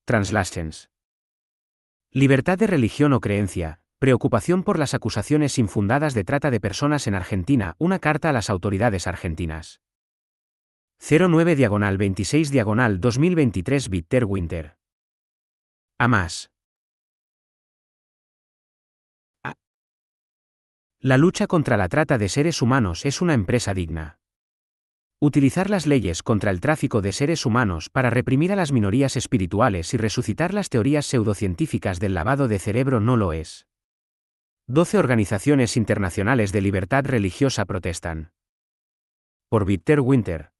Translations. Libertad de religión o creencia, preocupación por las acusaciones infundadas de trata de personas en Argentina, una carta a las autoridades argentinas. 09/26/2023 Bitter Winter. A más. La lucha contra la trata de seres humanos es una empresa digna. Utilizar las leyes contra el tráfico de seres humanos para reprimir a las minorías espirituales y resucitar las teorías pseudocientíficas del lavado de cerebro no lo es. 12 organizaciones internacionales de libertad religiosa protestan. Por Bitter Winter.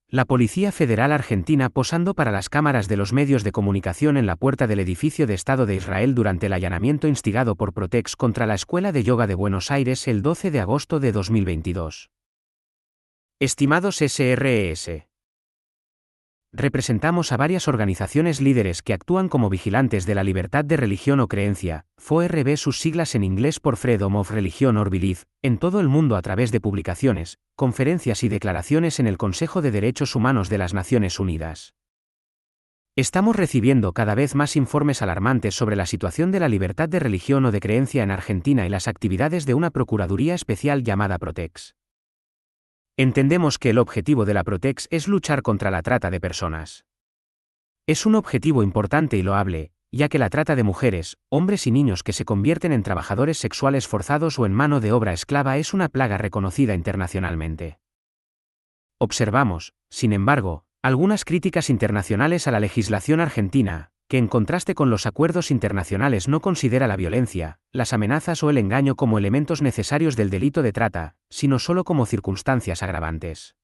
La Policía Federal Argentina posando para las cámaras de los medios de comunicación en la puerta del edificio de Estado de Israel durante el allanamiento instigado por Protex contra la Escuela de Yoga de Buenos Aires el 12 de agosto de 2022. Estimados SRES. Representamos a varias organizaciones líderes que actúan como vigilantes de la libertad de religión o creencia, FORB sus siglas en inglés por Freedom of Religion or Belief, en todo el mundo a través de publicaciones, conferencias y declaraciones en el Consejo de Derechos Humanos de las Naciones Unidas. Estamos recibiendo cada vez más informes alarmantes sobre la situación de la libertad de religión o de creencia en Argentina y las actividades de una Procuraduría Especial llamada Protex. Entendemos que el objetivo de la Protex es luchar contra la trata de personas. Es un objetivo importante y loable, ya que la trata de mujeres, hombres y niños que se convierten en trabajadores sexuales forzados o en mano de obra esclava es una plaga reconocida internacionalmente. Observamos, sin embargo, algunas críticas internacionales a la legislación argentina, que en contraste con los acuerdos internacionales no considera la violencia, las amenazas o el engaño como elementos necesarios del delito de trata, sino solo como circunstancias agravantes.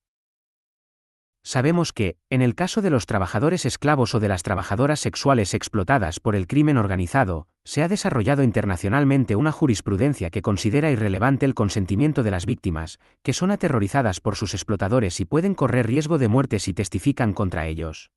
Sabemos que, en el caso de los trabajadores esclavos o de las trabajadoras sexuales explotadas por el crimen organizado, se ha desarrollado internacionalmente una jurisprudencia que considera irrelevante el consentimiento de las víctimas, que son aterrorizadas por sus explotadores y pueden correr riesgo de muerte si testifican contra ellos.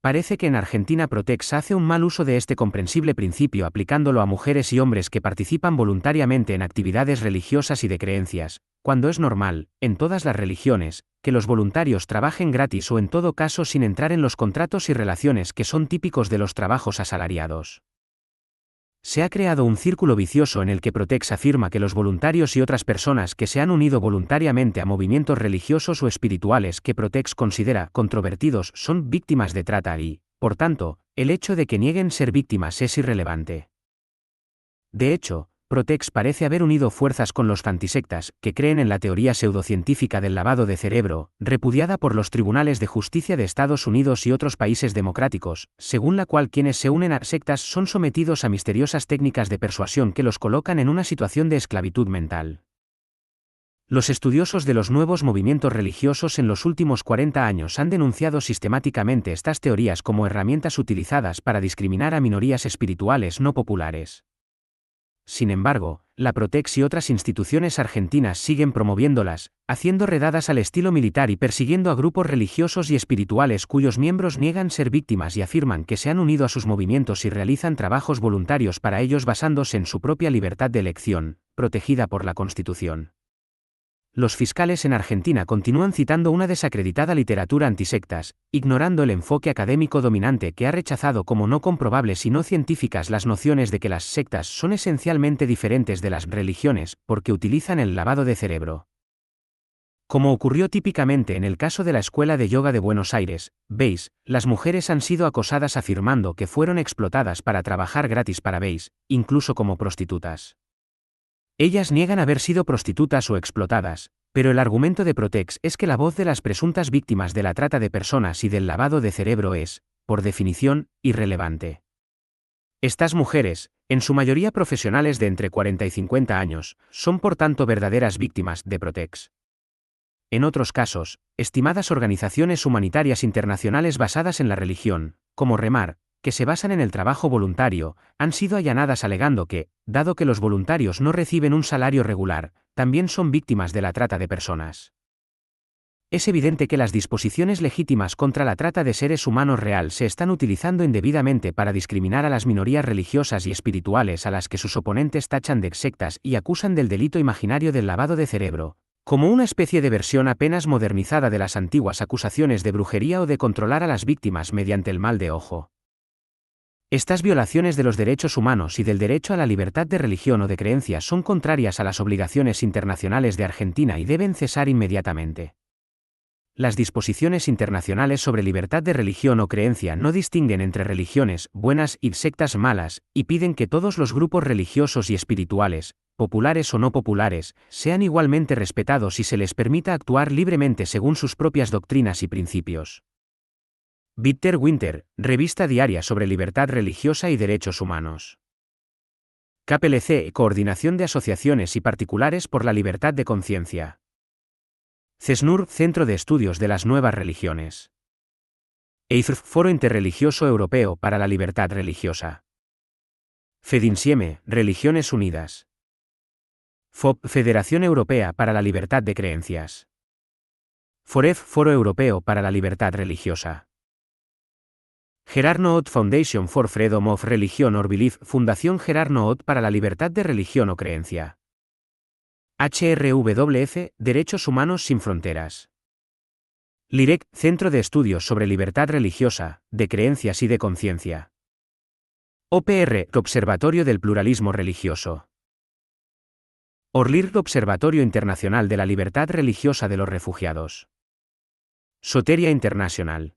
Parece que en Argentina Protex hace un mal uso de este comprensible principio aplicándolo a mujeres y hombres que participan voluntariamente en actividades religiosas y de creencias, cuando es normal, en todas las religiones, que los voluntarios trabajen gratis o en todo caso sin entrar en los contratos y relaciones que son típicos de los trabajos asalariados. Se ha creado un círculo vicioso en el que Protex afirma que los voluntarios y otras personas que se han unido voluntariamente a movimientos religiosos o espirituales que Protex considera controvertidos son víctimas de trata y, por tanto, el hecho de que nieguen ser víctimas es irrelevante. De hecho, Protex parece haber unido fuerzas con los antisectas, que creen en la teoría pseudocientífica del lavado de cerebro, repudiada por los tribunales de justicia de Estados Unidos y otros países democráticos, según la cual quienes se unen a sectas son sometidos a misteriosas técnicas de persuasión que los colocan en una situación de esclavitud mental. Los estudiosos de los nuevos movimientos religiosos en los últimos 40 años han denunciado sistemáticamente estas teorías como herramientas utilizadas para discriminar a minorías espirituales no populares. Sin embargo, la Protex y otras instituciones argentinas siguen promoviéndolas, haciendo redadas al estilo militar y persiguiendo a grupos religiosos y espirituales cuyos miembros niegan ser víctimas y afirman que se han unido a sus movimientos y realizan trabajos voluntarios para ellos basándose en su propia libertad de elección, protegida por la Constitución. Los fiscales en Argentina continúan citando una desacreditada literatura antisectas, ignorando el enfoque académico dominante que ha rechazado como no comprobables y no científicas las nociones de que las sectas son esencialmente diferentes de las religiones, porque utilizan el lavado de cerebro. Como ocurrió típicamente en el caso de la Escuela de Yoga de Buenos Aires, veis, las mujeres han sido acosadas afirmando que fueron explotadas para trabajar gratis para veis, incluso como prostitutas. Ellas niegan haber sido prostitutas o explotadas, pero el argumento de Protex es que la voz de las presuntas víctimas de la trata de personas y del lavado de cerebro es, por definición, irrelevante. Estas mujeres, en su mayoría profesionales de entre 40 y 50 años, son por tanto verdaderas víctimas de Protex. En otros casos, estimadas organizaciones humanitarias internacionales basadas en la religión, como Remar, que se basan en el trabajo voluntario, han sido allanadas alegando que, dado que los voluntarios no reciben un salario regular, también son víctimas de la trata de personas. Es evidente que las disposiciones legítimas contra la trata de seres humanos real se están utilizando indebidamente para discriminar a las minorías religiosas y espirituales a las que sus oponentes tachan de sectas y acusan del delito imaginario del lavado de cerebro, como una especie de versión apenas modernizada de las antiguas acusaciones de brujería o de controlar a las víctimas mediante el mal de ojo. Estas violaciones de los derechos humanos y del derecho a la libertad de religión o de creencia son contrarias a las obligaciones internacionales de Argentina y deben cesar inmediatamente. Las disposiciones internacionales sobre libertad de religión o creencia no distinguen entre religiones buenas y sectas malas, y piden que todos los grupos religiosos y espirituales, populares o no populares, sean igualmente respetados y se les permita actuar libremente según sus propias doctrinas y principios. Bitter Winter, revista diaria sobre libertad religiosa y derechos humanos. KPLC, Coordinación de Asociaciones y Particulares por la Libertad de Conciencia. CESNUR, Centro de Estudios de las Nuevas Religiones. EIFR, Foro Interreligioso Europeo para la Libertad Religiosa. FEDINSIEME, Religiones Unidas. FOP, Federación Europea para la Libertad de Creencias. FOREF, Foro Europeo para la Libertad Religiosa. Gerard Noot Foundation for Freedom of Religion or Belief, Fundación Gerard Noot para la Libertad de Religión o Creencia. HRWF, Derechos Humanos Sin Fronteras. LIREC, Centro de Estudios sobre Libertad Religiosa, de Creencias y de Conciencia. OPR, Observatorio del Pluralismo Religioso. ORLIR, Observatorio Internacional de la Libertad Religiosa de los Refugiados. Soteria International.